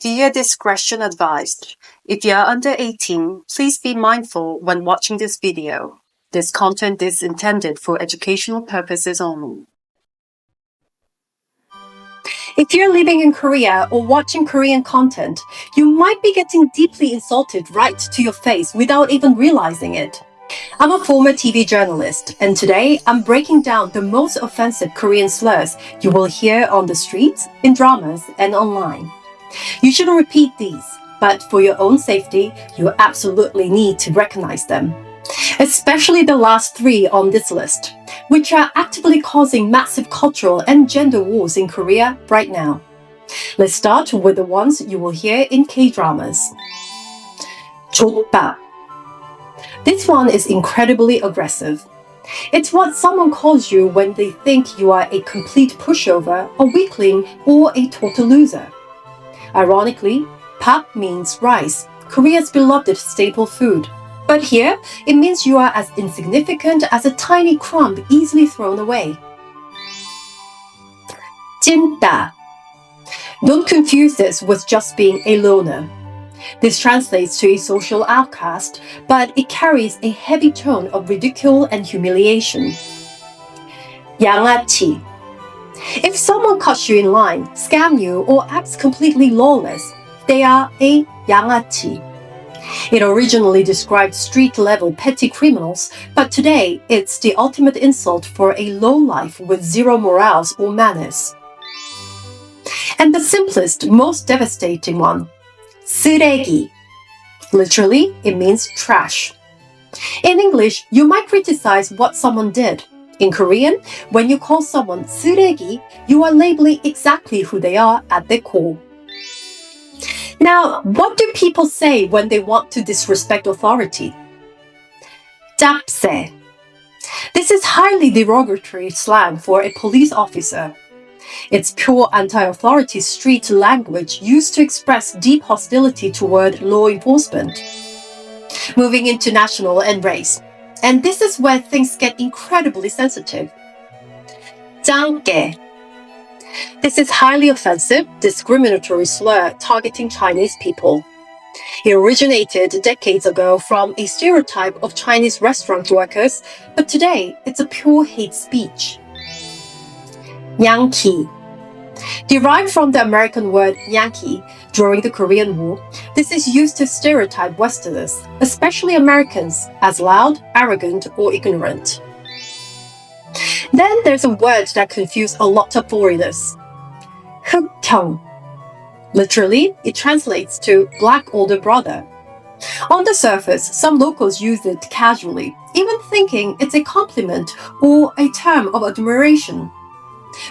Viewer discretion advised. If you are under 18, please be mindful when watching this video. This content is intended for educational purposes only. If you're living in Korea or watching Korean content, you might be getting deeply insulted right to your face without even realizing it. I'm a former TV journalist, and today I'm breaking down the most offensive Korean slurs you will hear on the streets, in dramas, and online. You shouldn't repeat these, but for your own safety, you absolutely need to recognize them. Especially the last three on this list, which are actively causing massive cultural and gender wars in Korea right now. Let's start with the ones you will hear in K-dramas. 족밥. This one is incredibly aggressive. It's what someone calls you when they think you are a complete pushover, a weakling, or a total loser. Ironically, 밥 means rice, Korea's beloved staple food. But here, it means you are as insignificant as a tiny crumb easily thrown away. 찐따. Don't confuse this with just being a loner. This translates to a social outcast, but it carries a heavy tone of ridicule and humiliation. 양아치. If someone cuts you in line, scams you, or acts completely lawless, they are a 양아치. It originally described street-level petty criminals, but today it's the ultimate insult for a lowlife with zero morals or manners. And the simplest, most devastating one, 쓰레기. Literally, it means trash. In English, you might criticize what someone did. In Korean, when you call someone 쓰레기, you are labeling exactly who they are at their core. Now, what do people say when they want to disrespect authority? 짭새. This is highly derogatory slang for a police officer. It's pure anti-authority street language used to express deep hostility toward law enforcement. Moving into national and race. And this is where things get incredibly sensitive. 짱깨. This is highly offensive, discriminatory slur targeting Chinese people. It originated decades ago from a stereotype of Chinese restaurant workers, but today it's a pure hate speech. Yankee. Derived from the American word Yankee during the Korean War, this is used to stereotype Westerners, especially Americans, as loud, arrogant, or ignorant. Then there's a word that confused a lot of foreigners. 흑형. Literally, it translates to black older brother. On the surface, some locals use it casually, even thinking it's a compliment or a term of admiration.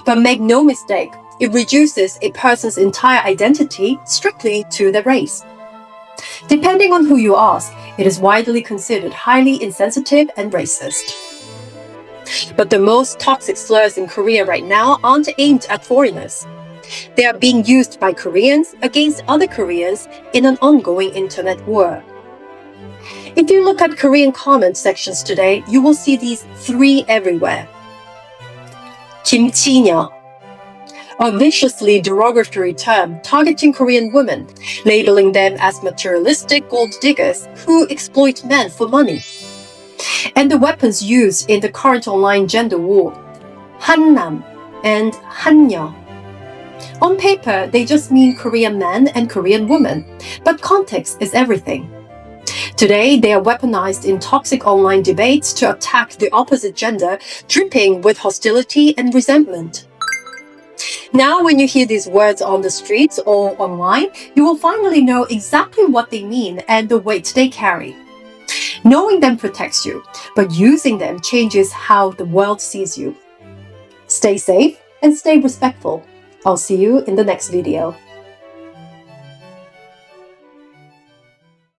But make no mistake, it reduces a person's entire identity strictly to their race. Depending on who you ask, it is widely considered highly insensitive and racist. But the most toxic slurs in Korea right now aren't aimed at foreigners. They are being used by Koreans against other Koreans in an ongoing internet war. If you look at Korean comment sections today, you will see these three everywhere. 김치녀. A viciously derogatory term targeting Korean women, labeling them as materialistic gold diggers who exploit men for money. And the weapons used in the current online gender war, 한남 and 한녀. On paper, they just mean Korean men and Korean women, but context is everything. Today, they are weaponized in toxic online debates to attack the opposite gender, dripping with hostility and resentment. Now, when you hear these words on the streets or online, you will finally know exactly what they mean and the weight they carry. Knowing them protects you, but using them changes how the world sees you. Stay safe and stay respectful. I'll see you in the next video.